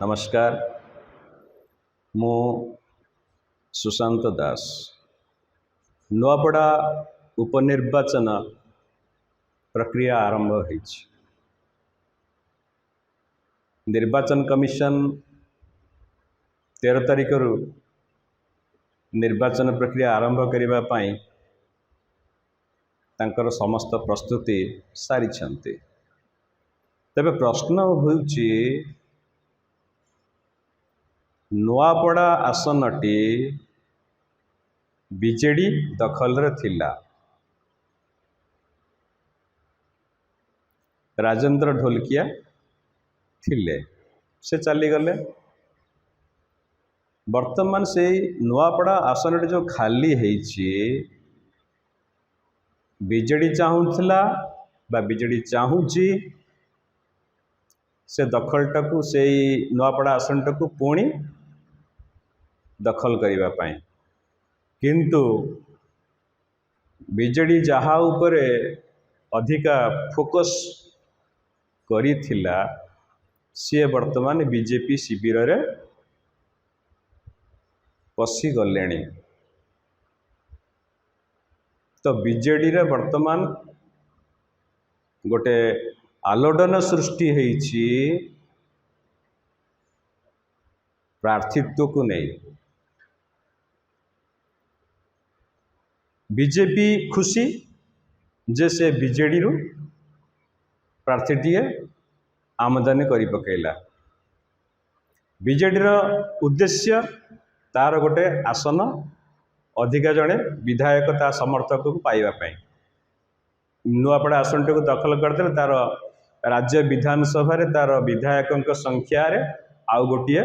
नमस्कार। मु सुशांत दास। नुआपड़ा उपनिर्वाचन प्रक्रिया आरंभ होइछि। निर्वाचन कमिशन 13 तारिख रु निर्वाचन प्रक्रिया आरंभ करिबा पई तांकर समस्त प्रस्तुति सारी। तबे प्रश्न होउछि नुआपड़ा आसनटी बीजेडी दखल रे थिला। राजेंद्र ढोलकिया थिले, से चली गले। वर्तमान से नुआपड़ा आसनटी जो खाली हेछि बीजेडी चाहूला बा बीजेडी चाहूची से दखलटाकू से नुआपड़ा आसनटाकू पुणी दखल करिबा पई, किंतु बीजेडी जहा उपरे अधिका फोकस करी थिला सी वर्तमान बीजेपी शिविर रे पसी गलेनी। तो बीजेडी रे वर्तमान गोटे आलोडन सृष्टि हेछि प्रार्थित्व को नहीं। बीजेपी खुशी जे से बीजेडी रु प्रार्थीटीए आमदानी करी पकेला। बीजेडी रो उद्देश्य तार गोटे आसन अधिका जड़े विधायक ता समर्थक को पाइबा पई। नुआपड़ा आसन को दखल करदे तार राज्य विधानसभा रे तार विधायक संख्या रे आउ गोटे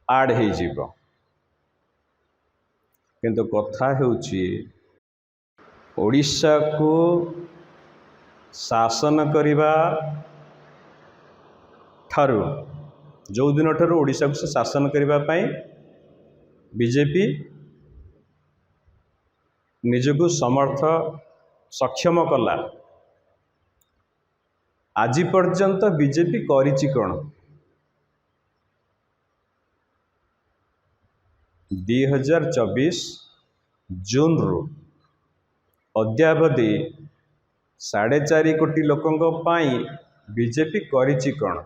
आड हो जीवो। किंतु कथा हेउछि ओडिशा को शासन करिबा ठारू जो दिन ठारू ओडिशा को शासन करिबा पई बीजेपी निजको समर्थ सक्षम कला। आज पर्यंत बीजेपी करिछि कोन? 2024 जून रु अद्यावधि 4.5 कोटी लोकंक पाई बीजेपी करिछि कोन?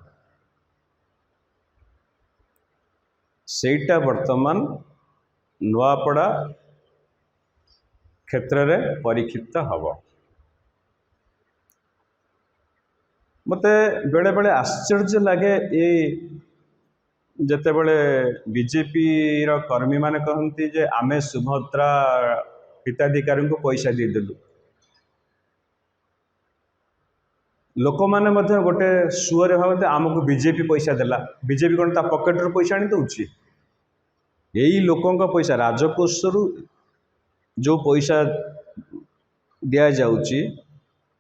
सेटा वर्तमान नुआपड़ा क्षेत्र रे परीक्षित हब। मते बेले बेले आश्चर्य लगे ये जते बड़े बीजेपी रो कर्मी माने कहती जे आमे सुभद्रा हिताधिकारी को पैसा दे देलु। लोक माने मध्य गोटे सुअरे भावते आमको बीजेपी पैसा देला। बीजेपी कौन ता पॉकेट रो पैसा आनी दउछि? यही लोकों का पैसा राजकोष रु जो पैसा दिया जाउछि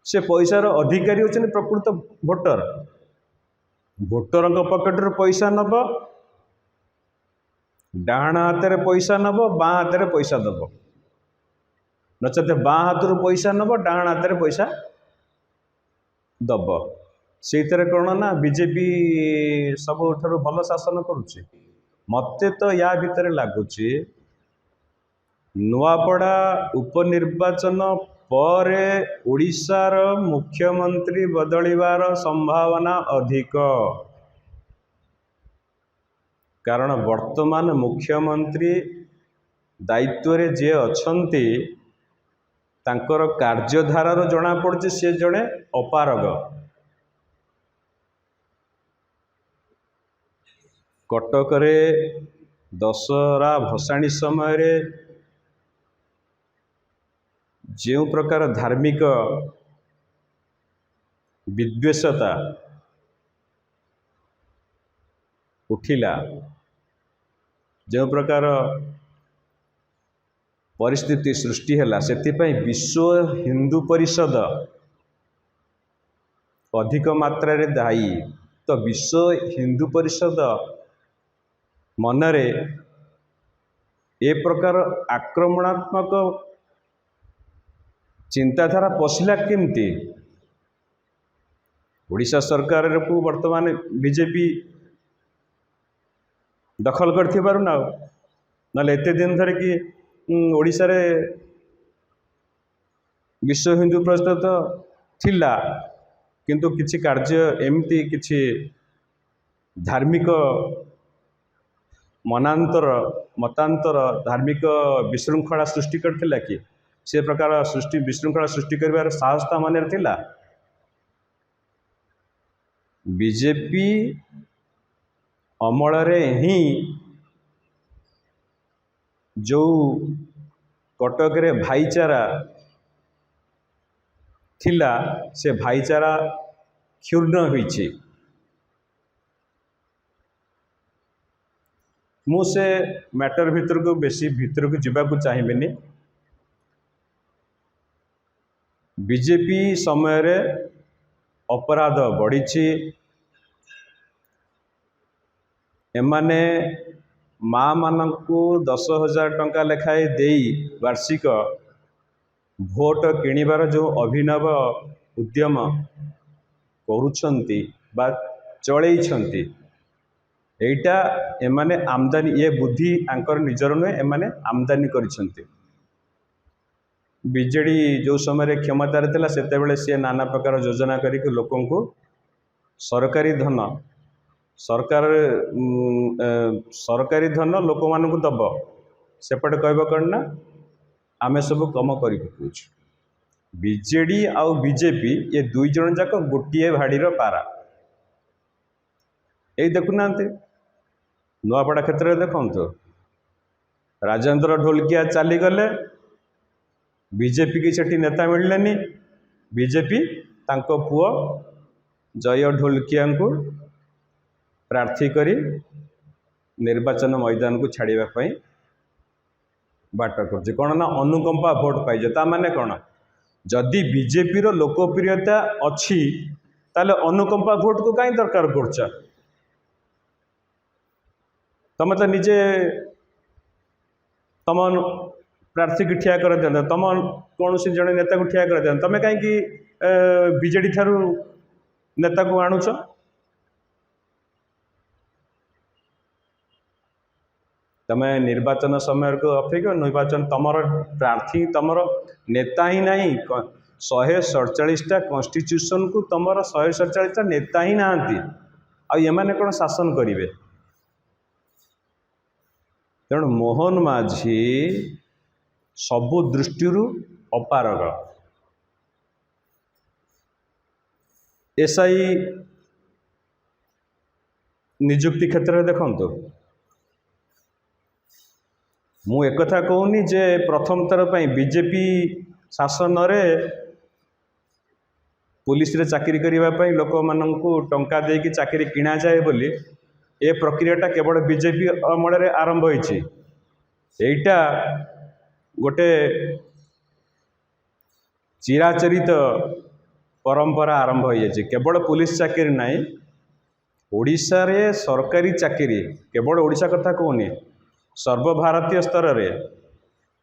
से पैसार अधिकारी होचन प्रकृत भोटर। भोटर पॉकेट रो पैसा नब, डाण हाथ रे पैसा नब, बाँ हाथ रे पैसा दब। नचते बाँ हाथ रू पैसा नब, डाण हाथ रे पैसा दब। से कौन ना बीजेपी सब भल शासन करुच्ची। मते तो या भितर लगुच नुआपड़ा उपनिर्वाचन पर ओडिशार मुख्यमंत्री बदलिबार संभावना अधिक। कारण वर्तमान मुख्यमंत्री दायित्व रे जे अछंती तांकर कार्यधारार जना पड़ुछि से जड़े अपारग। कटक रे दशहरा भसाणी समय रे जो प्रकार धार्मिक विद्वेषता उठिला, जो प्रकार परिस्थिति सृष्टि है, से विश्व हिंदू परिषद अधिक मात्रा रे दायी। तो विश्व हिंदू परिषद मनरे ए प्रकार आक्रमणात्मक चिंताधारा पशिला केमती? ओडिशा सरकार को वर्तमान बीजेपी दखल कर ना ना एत दिन धर कि ओडिशा रे विश्व हिंदू परिषद थिला किंतु किछि कार्य एमती किछि धार्मिक मनांतर मतांतर धार्मिक विशृंखला सृष्टि करथिला कि से प्रकार सृष्टि विशृंखला सृष्टि करिवार साहसता मन थिला। बीजेपी अमल ही जो कटक रे भाईचारा थिला से भाईचारा क्षुण्ण होइछि। मु से मैटर भीतर को बेसी भीतर को जीवा को चाहिए। बीजेपी समय रे अपराध बढ़ी एमाने माँ मानू 10,000 टंका लेखाए दे वार्षिक भोट किणवार जो अभिनव उद्यम करुछंती बा चलैछंती एटा एमाने आमदानी ये बुद्धि आंकर निजर नुहे एमाने आमदानी करिछंती। बीजेडी जो समय क्षमतार थिला सेते बेले सी नाना प्रकार योजना करिक लोकों को सरकारी धन सरकारी धन लोक मान दब सेपटे कहब कौन ना आमे सब कम कर पकाउछु। बीजेडी आउ बीजेपी ये दुई जन जाक गोटे भाड़ीर पारा यही देखुना नुआपड़ा क्षेत्र में देखु राजेंद्र ढोलकिया चलीगले बीजेपी की सेठी नेता मिलने बीजेपी तांको पुओ जय ढोलकिया को प्रार्थी करी निर्वाचन मैदान को छाड़ापी बाट कर कौन ना अनुकंपा भोट पाइजे ता माने कौन जदि बीजेपी रो लोकप्रियता अच्छी ताले अनुकंपा भोट को कहीं दरकार करछ। तुम तो निजे तुम प्रार्थी की ठिया कर दिया तुम कौन सी जड़े नेता को ठिया कर दिया तुम कहीं बीजेडी ठारू नेता को आणुच। तुम निर्वाचन समय को अपेक्षा निर्वाचन तुमर प्रार्थी तुमर नेता ही नहीं 147टा कन्स्टिट्यूशन को तुमर 147टा नेता ही नहांती आने कौन शासन करेंगे। तेणु मोहन माझी सबु दृष्टि अपारग एसआई निजुक्ति क्षेत्र में देखु मु एक कथा कहूनी जे प्रथम थर पर बीजेपी शासन रे पुलिस रे चाकरी करने लोक मानू टंका देकी चाकरी किणा जाए बोली ए प्रक्रियाटा केवल बीजेपी अमल रे आरंभ होइछि। एइटा गोटे चिराचरित परंपरा आरंभ हो केवल पुलिस चाकरी नहीं ओडिशा रे सरकारी चाकरी केवल ओडिशा कथा कहूनी सर्वभारतीय स्तर रे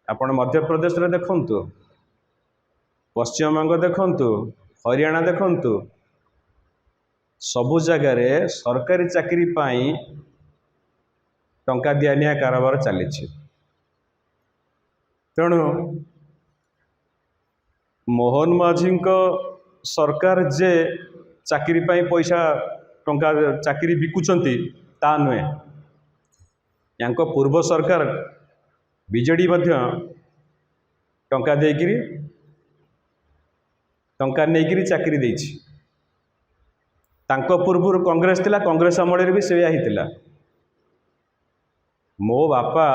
आपण मध्य प्रदेश रे देखंतु पश्चिम बंग देखंतु हरियाणा देखंतु सबु जगह रे सरकारी चाकरी पाई टंका दियानिया कारोबार चली। तेणु मोहन माझी सरकार जे चाकरी पाई पैसा टंका चाकरी बिकुचंती ता नुहे यांको पूर्व सरकार बीजेडी मध्य टंका देकिरी टंका नेकिरी चाकरी देछि। तांको पूर्व कांग्रेस थिला कांग्रेस अमल भी से हिला। मो बापा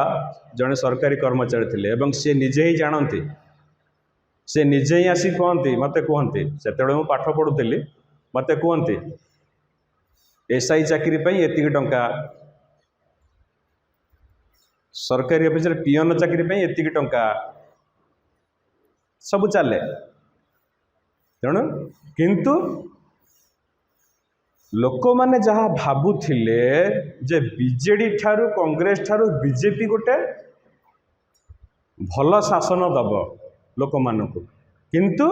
जड़े सरकारी कर्मचारी थिले एवं से निजे ही जानती से निजे ही आसी कहती मत कहती से मु पाठ पढ़ुली मत कहती एसआई चाकरी पाई एतिक टंका सरकारी ऑफिस पीएन चाकरी पाई एतिक टंका सब चले। तेणु किंतु लोक माने जहाँ भाबुथिले जे बीजेडी ठारू कांग्रेस ठारू बीजेपी गोटे भल शासन दब लोक मानक किंतु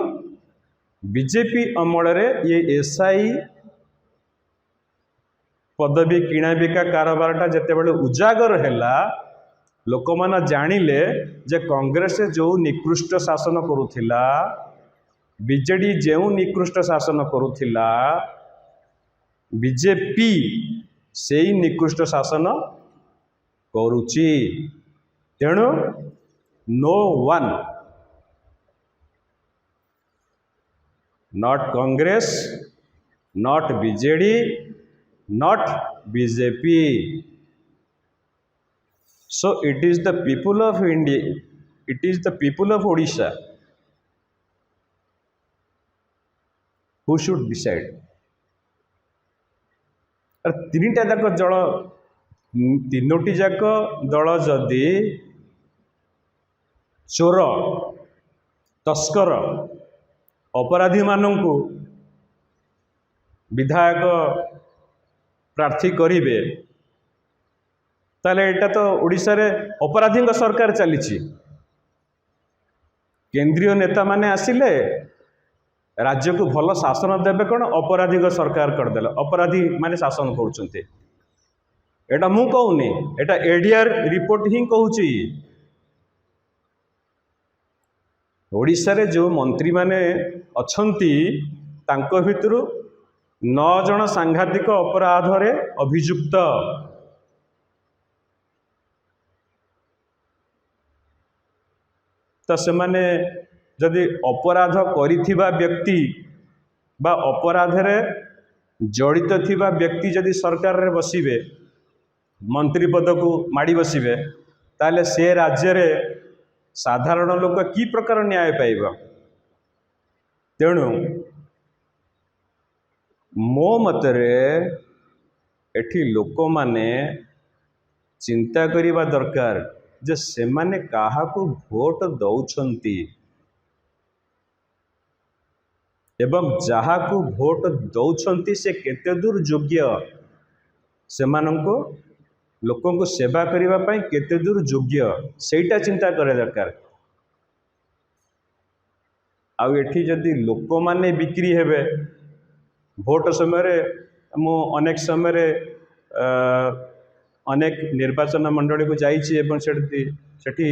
बीजेपी अमल ये एसआई पदवी किणा बिका कारोबारटा जितेबाला उजागर है लोक मैंने जानिले जे कांग्रेस जो निकृष्ट शासन करुला बीजेडी जो निकृष्ट शासन करुला बीजेपी से ही निकृष्ट शासन करुची। तेणु no one not Congress not BJD not BJP. So it is the people of India, it is the people of Odisha who should decide. और तीनटा जाक जल तीनोटी जाक दल जदि चोर तस्कर अपराधी मानू विधायक प्रार्थी करेंगे ताले एटा तो ओडिशा रे अपराधी सरकार चली केंद्रीय नेता माने आसिले राज्य को भल शासन देवे कौन अपराधी सरकार करदेले अपराधी माने शासन करुँचे एटा मु कहूनी एटा एडीआर रिपोर्ट ही कहूची। ओडिशा रे जो मंत्री माने अछंती तांको भितरु 9 जन सांघातिक अपराध रे अभियुक्त तो से माने जदि अपराध करिथिबा व्यक्ति बा अपराध रे जड़ित थिबा व्यक्ति जदि सरकार रे बसिबे मंत्री पद को माड़ी बसिबे ताले से राज्य रे साधारण लोक की प्रकार न्याय पाइबा। तेणु मो मतरे एठी लोक माने चिंता करिबा दरकार जे से माने काहाकू भोट दौछंती एवं जहाकू भोट दौछंती से केते दूर योग्य से मानको लोकों को सेवा करिबा पई केते दूर योग्य सेटा चिंता करे दरकार। आ एठी जदि लोक माने बिक्री हेबे भोट समय मु अनेक समय अनेक निर्वाचन मंडली को जाइए सेठी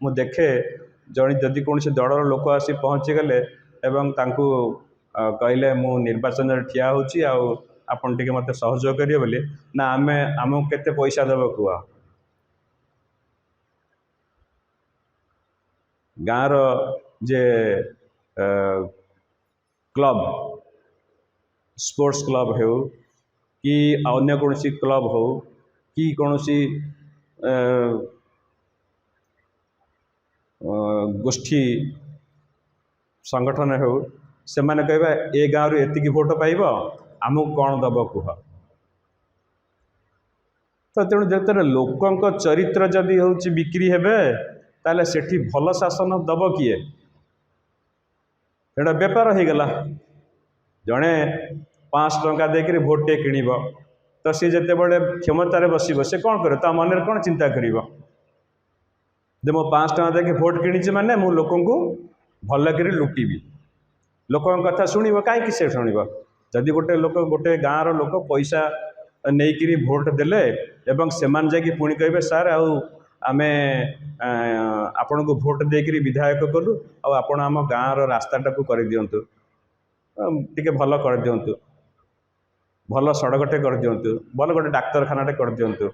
मु देखे जड़े जदि कौन से दलर लोक आसी पहुँची गले एवं तांकु कहले मु निर्वाचन ठिया होची आपन टिके मते सहयोग करियो बोली ना आमे आमु केते पैसा देबो कुआ गाँव जे क्लब स्पोर्ट्स क्लब हो कि अन्य कौन सी क्लब हो कि कौन सी गोष्ठी संगठन हो से माने कहबा ए गाँव रे एतिकी भोट पाइब आमको कौन दब कुह। तो तेणु जो लोकों चरित्र जदि हूँ बिक्री हेबे ताले सेठी भल शासन दब किए एटा बेपार हो गला। जड़े 500 टंका देकर भोटे किणव तो सी जिते बड़े क्षमतार बसब से कौन करे ता मन कौन चिंता कर मो 5 टंका देके भोट किणी माने मु लोक भल कर लुटिबी लोक कथा शुणव कहीं से शुणव जदि गोटे लोक गोटे गाँव लोक पैसा नहीं भोट देले एवं सेमान जाकि पुणी कहे सार आमे आपण को भोट देकर विधायक कलु आपण आम गाँव रास्ताटा को कर दिंतु टिके भल कर दिंतु भल सड़कटे कर दिंतु भल गोटे डाक्तरखानाटे कर दिंतु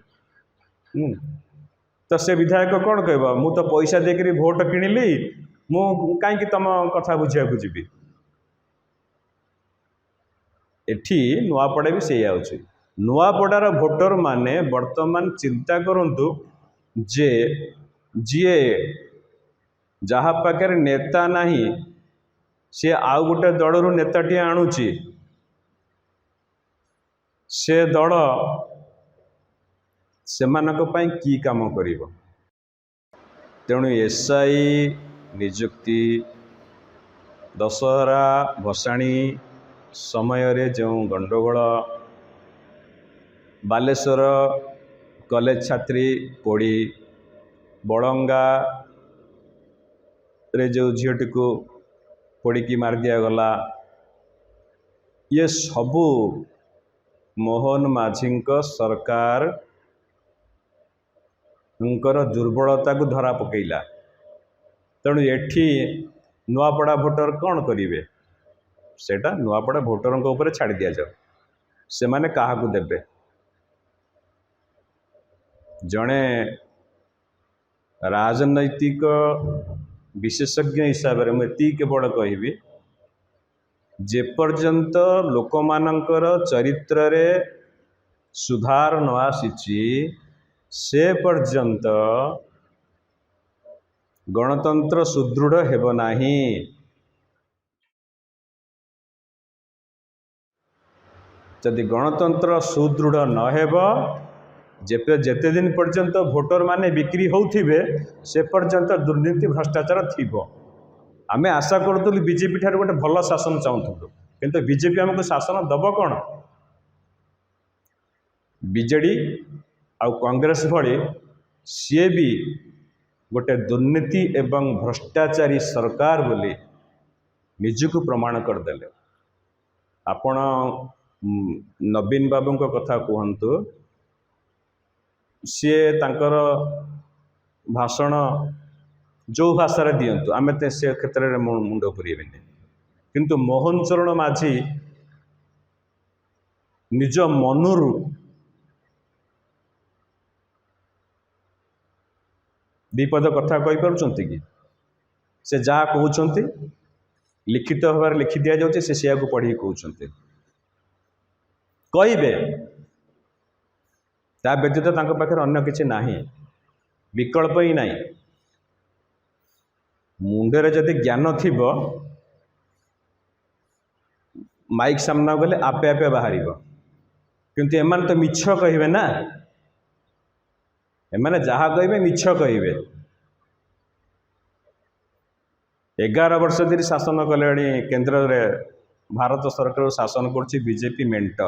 तो से विधायक कौन कह मु तो पैसा देकर भोट किणिली मु कहीं तुम कथा बुझा जी एठी नुआपड़ा भी से नुआपड़ार भोटर माने वर्तमान चिंता करंतु जे जीए जहा पाखे नेता नहीं सी आउ गोटे दलरू नेताटी आणुची से दल सेमानक पई की काम करिवो। तेणु एसआई नियुक्ति दशहरा भसाणी समय रे जो गंडगोल बालेश्वर कॉलेज छात्री पोड़ी बड़ंगा रे जो झीटी को पोड़ी की मार दिया गला ये सबू मोहन माझी सरकार दुर्बलता को धरा पकईला। तेणु एठी नुआपड़ा भोटर कौन करेंगे सेटा नुआपड़ा भोटर ऊपर छाड़ दि जाओ से माने क्या देवे। जड़े राजनैतिक विशेषज्ञ हिसाब से मुझे केवल कहबी जेपर्यंत लोक मानकर चरित्र रे सुधार न आसी से पर्यंत गणतंत्र सुदृढ़ हेब नाही। जदि गणतंत्र सुदृढ़ न हेब जेते दिन पर्यंत भोटर माने बिक्री होउथिबे से पर्यंत दुर्नीति भ्रष्टाचार थिबो। आमे आशा करतुलु बीजेपी ठार गोटे भल शासन चाहूलु किंतु बीजेपी आमको शासन दब कौन। बीजेडी आउ कांग्रेस भली सी भी गोटे दुर्नीति एवं भ्रष्टाचारी सरकार बोली निजको प्रमाण करदेले। आपण नवीन बाबू कथा कहतु सी तांकर भाषण जो भाषा दिंतु आम से क्षेत्र में मुंड पुरेबे किंतु मोहन चरण माझी निज मनरू विपद कथा कही पारुचंती कि से जहाँ कहते लिखित भाव लिखि दि जाऊँचे से पढ़ी कहते कहे ता व्यतीत तांको पाखरे अन्य किछि नाही विकल्प ही नहीं। मुंडे जदि ज्ञान थिबो माइक सामना गले आपे आपे बाहर किंतु एमान तो मिछ कहिबे ना एमाने जहाँ कहिबे मिछ कहिबे। 11 वर्ष धरी शासन कले केंद्र रे भारत सरकार शासन करछि बीजेपी मेंट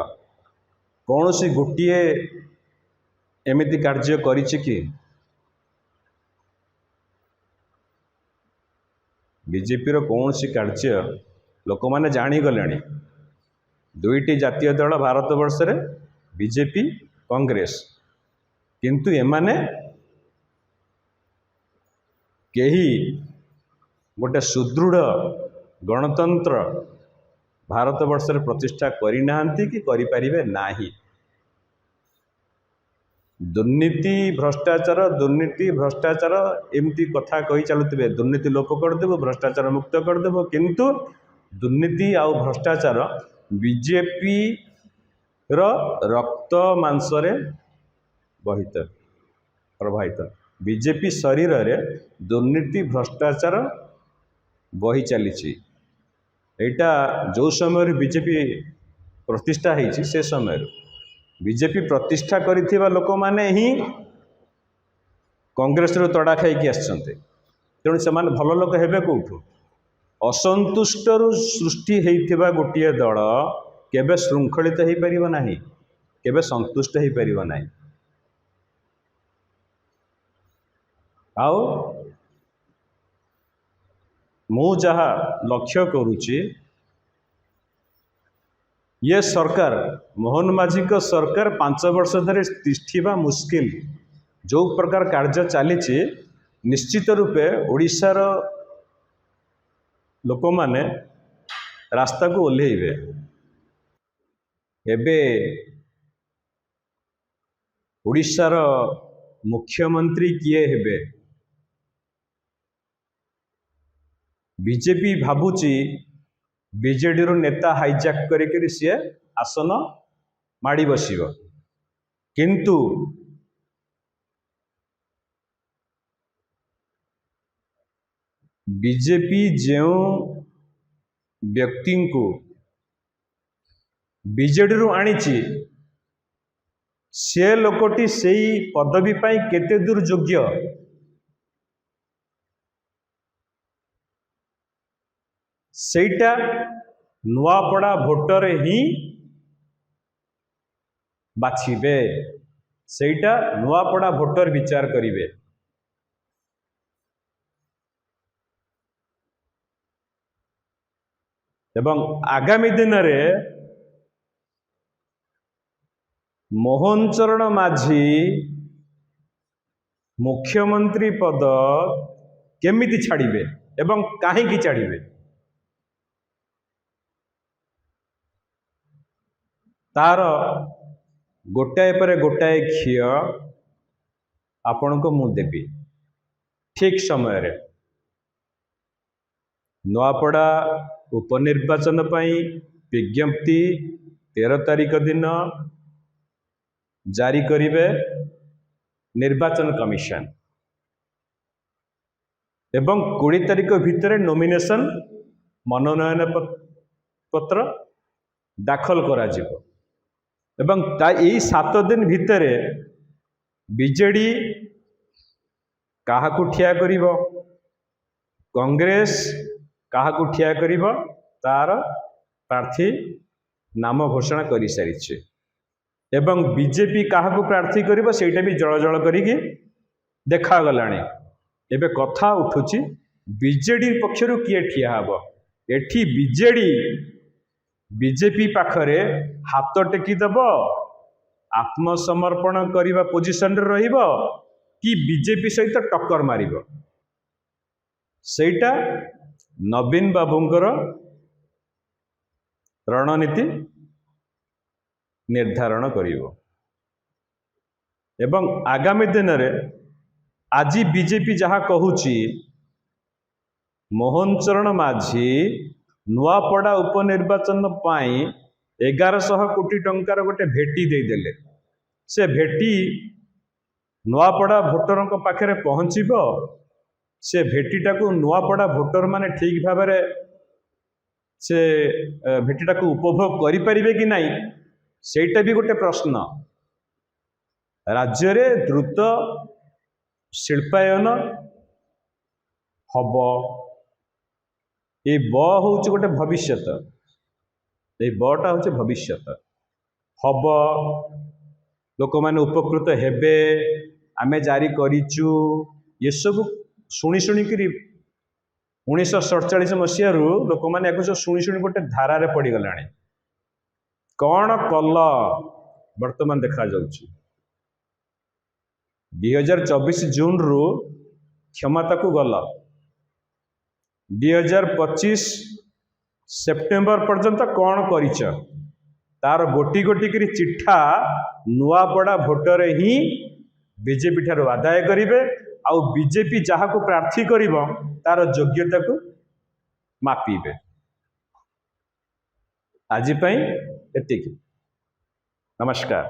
कौन सी गोटे एमिति कार्य करिछि कि बीजेपी रो कौन सी कार्य लोक माने जानी गलेनी। दुईटी जातीय दल भारत वर्ष रे बीजेपी कांग्रेस किंतु एमाने केही गोटे सुदृढ़ गणतंत्र भारत वर्ष रे प्रतिष्ठा करि नाहंती कि करि परिबे नाही। दुर्नीति भ्रष्टाचार एमती कथा कही चलुवे दुर्नीति लोप करदेव भ्रष्टाचार मुक्त करदेव किंतु दुर्नीति आउ भ्रष्टाचार बीजेपी रक्त मांसरे बहित प्रभावित बीजेपी शरीर रे दुर्नीति भ्रष्टाचार बही चली। यहाँ जो समय बीजेपी प्रतिष्ठा होती से समय बीजेपी प्रतिष्ठा करिथिबा लोक माने ही कांग्रेस रो तड़ा खाई आसछन्ते तेणु से भल लोक हेबे कोठु असंतुष्ट सृष्टि होइथिबा गोटिए दल केबे श्रृंखलित हो पारिबो नाही केबे संतुष्ट हो पारिबो नाही। आउ मु जहा लक्ष्य करुची ये सरकार मोहन माझी को सरकार 5 वर्ष धरी तिष्ठिबा मुश्किल जो प्रकार कार्य चली निश्चित रूपे ओडिशार लोक माने रास्ता को ओल्हेइबे। एबे ओडिशार मुख्यमंत्री किए हेबे बीजेपी भाबुची बीजेडी रो नेता हाईजैक करिक सी आसन माड़ी बसिबो किंतु बीजेपी जो व्यक्ति को बीजेडी रो आनीची से लोकटी से पदवी पाई केते दूर योग्य सेटा नुआपड़ा भोटर ही बाछिबे सेटा नुआपड़ा भोटर विचार करिवे। एवं आगामी दिन रे मोहन चरण माझी मुख्यमंत्री पद केमिति छाड़िबे एवं काहेकि छाड़िबे तार गोटाए पर गोटाए खिय आपण को मु देबी ठीक समय रे। नुआपड़ा उपनिर्वाचन पई विज्ञप्ति 13 तारिख दिन जारी करिवे निर्वाचन कमिशन एवं 20 तारिख भितर नॉमिनेशन मनोनयन पत्र दाखल करा जिवो एवं यही 7 दिन भितर बीजेडी काहाकू ठिया करिवो कांग्रेस काहाकू ठिया करिवो तार प्रार्थी नाम घोषणा करि सारिछे एवं बीजेपी काहाकू प्रार्थी करिवो सेटा भी जळ जळ करिकि देखा गलाणी। एबे कथा उठुची बीजेडी पक्षरु किए ठिया हबो एठी बीजेडी बीजेपी पाखरे हाथ टेकी दब आत्मसमर्पण करने पोजिशन रे रहिबो कि बीजेपी सहित टक्कर मारिबो सेटा नवीन बाबूंकर रणनीति निर्धारण करिवो एवं आगामी दिन रे आज बीजेपी जहाँ कहूची मोहन चरण माझी नुआपड़ा उपनिर्वाचन पाई 1100 कोटी टंकार गोटे भेटी देदेले से भेटी नुआपड़ा भोटर पाखे पहुँचब से भेटीटा को नुआपड़ा भोटर माने ठीक भाव से भेटीटा को उपभोग करें कि नहीं सेटा भी गोटे प्रश्न। राज्य रे द्रुत शिल्पायन हम ये हूँ गोटे भविष्यत ये बटा हूँ भविष्यत हम लोक मैंने उपकृत हेबे आमे जारी करिचु ये सब शुणी शुणिक 1947 मसीह लोक मैंने शुणी शुणी गोटे धारा रे पड़गला कौन कल वर्तमान देखा जाउछि 2024 जून रु क्षमता को गल 2025 सेप्टेम्बर पर्यंत कौन करिच तार गोटी गोटी करी चिठा नुआपड़ा भोटर ही बीजेपी ठार आदाय करिवे आउ बीजेपी जहाँ को प्रार्थी करिवो तार योग्यता को मापिबे। आज पई एतिकी नमस्कार।